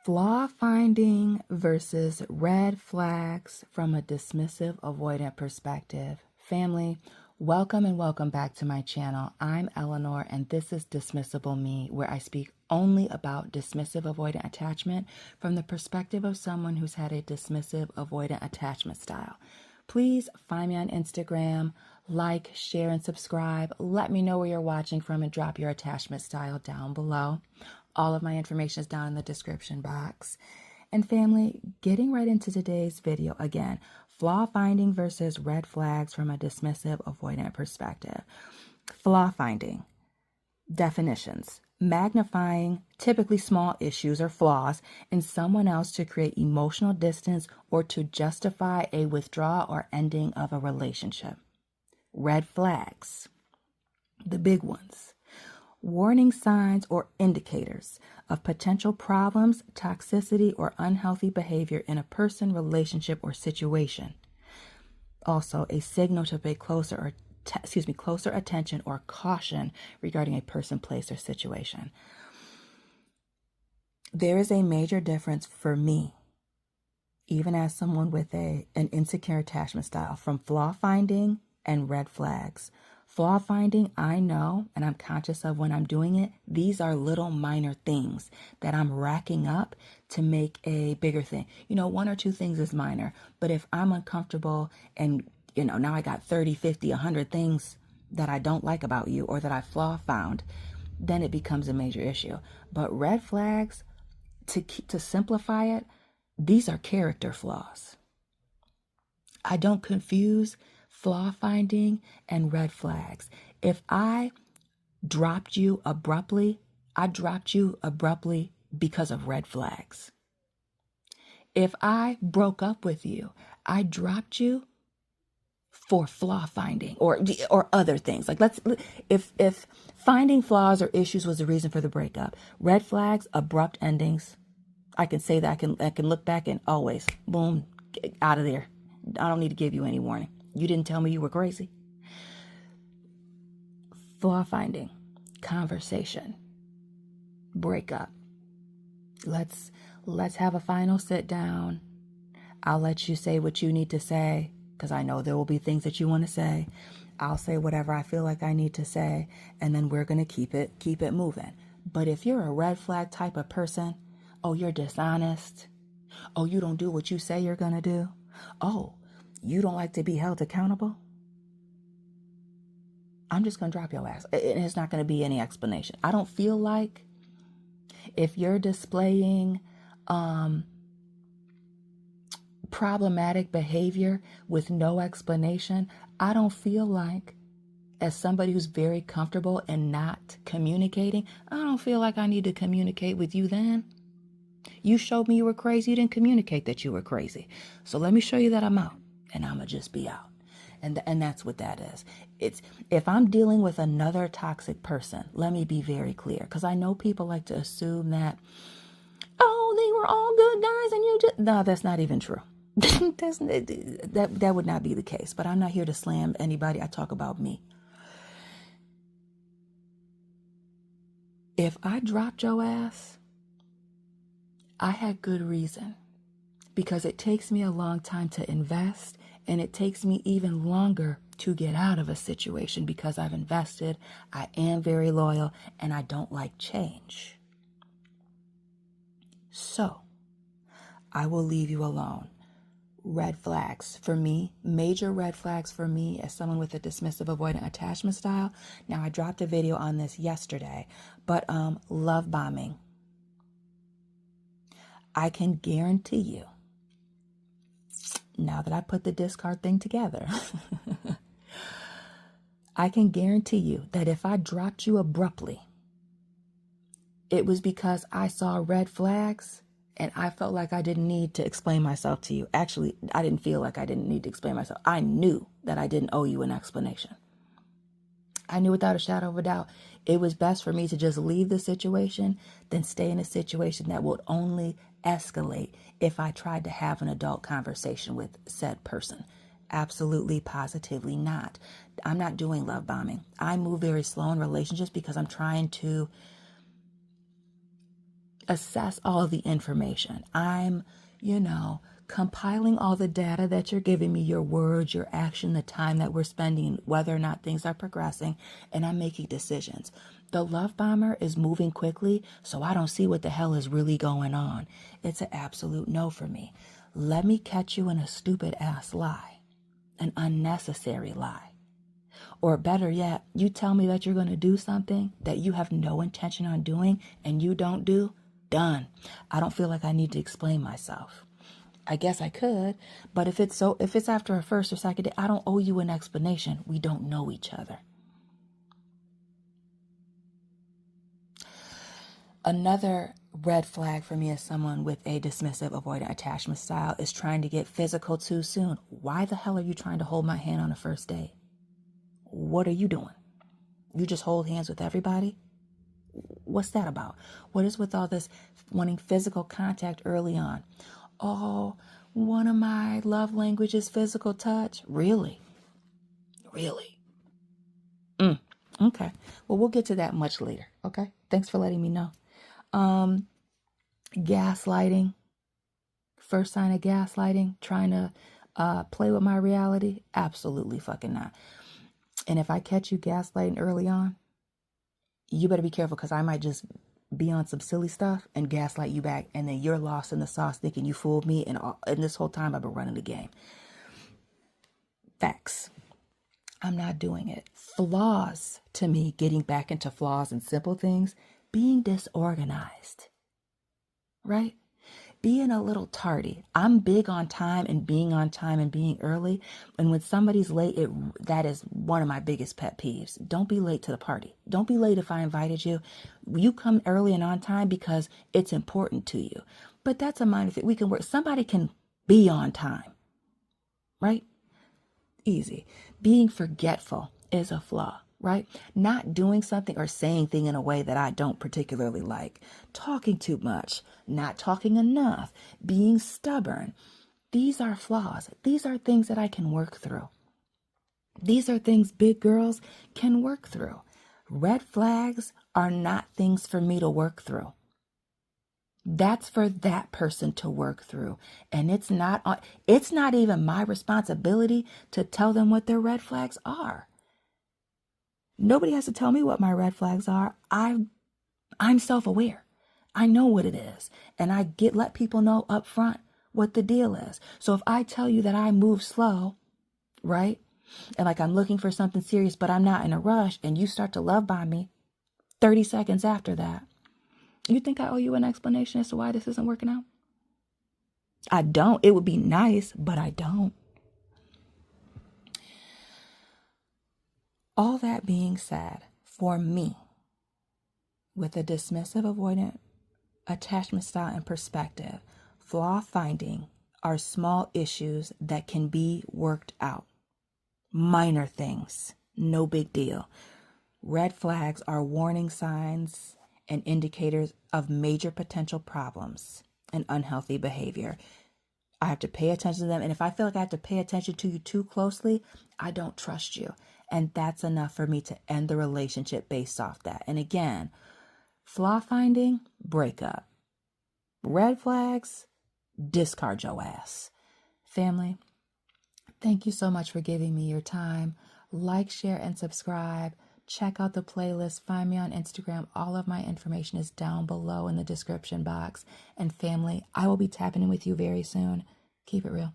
Flaw finding versus red flags from a dismissive avoidant perspective. Family, welcome and welcome back to my channel. I'm Eleanor and this is Dismissible Me, where I speak only about dismissive avoidant attachment from the perspective of someone who's had a dismissive avoidant attachment style. Please find me on Instagram, like, share, and subscribe. Let me know where you're watching from and drop your attachment style down below. All of my information is down in the description box. And family, getting right into today's video again, flaw finding versus red flags from a dismissive avoidant perspective. Flaw finding. Definitions. Magnifying typically small issues or flaws in someone else to create emotional distance or to justify a withdrawal or ending of a relationship. Red flags. The big ones. Warning signs or indicators of potential problems, toxicity, or unhealthy behavior in a person, relationship, or situation. Also, a signal to pay closer attention or caution regarding a person, place, or situation. There is a major difference for me, even as someone with an insecure attachment style, from flaw finding and red flags. Flaw finding, I know, and I'm conscious of when I'm doing it, these are little minor things that I'm racking up to make a bigger thing. You know, one or two things is minor, but if I'm uncomfortable and, now I got 30, 50, 100 things that I don't like about you or that I flaw found, then it becomes a major issue. But red flags, to simplify it, these are character flaws. I don't confuse flaw finding and red flags. If I dropped you abruptly, I dropped you abruptly because of red flags. If I broke up with you, I dropped you for flaw finding or other things. Like if finding flaws or issues was the reason for the breakup, red flags, abrupt endings, I can say that I can look back and always boom, get out of there. I don't need to give you any warning. You didn't tell me you were crazy. Flaw finding, conversation, breakup. Let's have a final sit down. I'll let you say what you need to say because I know there will be things that you want to say. I'll say whatever I feel like I need to say, and then we're going to keep it moving. But if you're a red flag type of person, oh, you're dishonest. Oh, you don't do what you say you're going to do. Oh, you don't like to be held accountable? I'm just going to drop your ass. It's not going to be any explanation. I don't feel like if you're displaying problematic behavior with no explanation, I don't feel like, as somebody who's very comfortable and not communicating, I don't feel like I need to communicate with you then. You showed me you were crazy. You didn't communicate that you were crazy. So let me show you that I'm out. And I'm going to just be out. And that's what that is. It's if I'm dealing with another toxic person, let me be very clear. Because I know people like to assume that, oh, they were all good guys and you just... No, that's not even true. that would not be the case. But I'm not here to slam anybody. I talk about me. If I dropped your ass, I had good reason. Because it takes me a long time to invest, and it takes me even longer to get out of a situation because I've invested, I am very loyal, and I don't like change. So, I will leave you alone. Red flags for me, major red flags for me as someone with a dismissive avoidant attachment style. Now, I dropped a video on this yesterday, but love bombing. I can guarantee you, now that I put the discard thing together, I can guarantee you that if I dropped you abruptly, it was because I saw red flags and I felt like I didn't need to explain myself to you. Actually, I didn't feel like I didn't need to explain myself. I knew that I didn't owe you an explanation. I knew without a shadow of a doubt it was best for me to just leave the situation than stay in a situation that would only escalate if I tried to have an adult conversation with said person. Absolutely, positively not. I'm not doing love bombing. I move very slow in relationships because I'm trying to assess all of the information. I'm, compiling all the data that you're giving me, your words, your action, the time that we're spending, whether or not things are progressing, and I'm making decisions. The love bomber is moving quickly, so I don't see what the hell is really going on. It's an absolute no for me. Let me catch you in a stupid ass lie, an unnecessary lie. Or better yet, you tell me that you're going to do something that you have no intention on doing and you don't do, done. I don't feel like I need to explain myself. I guess I could, but if it's after a first or second date, I don't owe you an explanation. We don't know each other. Another red flag for me as someone with a dismissive avoidant attachment style is trying to get physical too soon. Why the hell are you trying to hold my hand on a first date? What are you doing? You just hold hands with everybody? What's that about? What is with all this wanting physical contact early on? Oh, one of my love languages, physical touch. Really? Okay. Well, we'll get to that much later. Okay. Thanks for letting me know. Gaslighting. First sign of gaslighting. Trying to play with my reality. Absolutely fucking not. And if I catch you gaslighting early on, you better be careful, because I might just be on some silly stuff and gaslight you back, and then you're lost in the sauce thinking you fooled me, and this whole time I've been running the game. Facts. I'm not doing it. Flaws, to me, getting back into flaws and simple things, being disorganized, right? Being a little tardy. I'm big on time and being on time and being early. And when somebody's late, that is one of my biggest pet peeves. Don't be late to the party. Don't be late if I invited you. You come early and on time because it's important to you. But that's a minor thing. We can work. Somebody can be on time, right? Easy. Being forgetful is a flaw, right? Not doing something or saying thing in a way that I don't particularly like. Talking too much, not talking enough, being stubborn. These are flaws. These are things that I can work through. These are things big girls can work through. Red flags are not things for me to work through. That's for that person to work through. And it's not even my responsibility to tell them what their red flags are. Nobody has to tell me what my red flags are. I'm self-aware. I know what it is. And I let people know up front what the deal is. So if I tell you that I move slow, right? And like I'm looking for something serious, but I'm not in a rush, and you start to love bomb me 30 seconds after that, you think I owe you an explanation as to why this isn't working out? I don't. It would be nice, but I don't. All that being said, for me, with a dismissive avoidant attachment style and perspective, flaw finding are small issues that can be worked out. Minor things, no big deal. Red flags are warning signs and indicators of major potential problems and unhealthy behavior. I have to pay attention to them. And if I feel like I have to pay attention to you too closely, I don't trust you. And that's enough for me to end the relationship based off that. And again, flaw finding, breakup. Red flags, discard your ass. Family, thank you so much for giving me your time. Like, share, and subscribe. Check out the playlist. Find me on Instagram. All of my information is down below in the description box. And family, I will be tapping in with you very soon. Keep it real.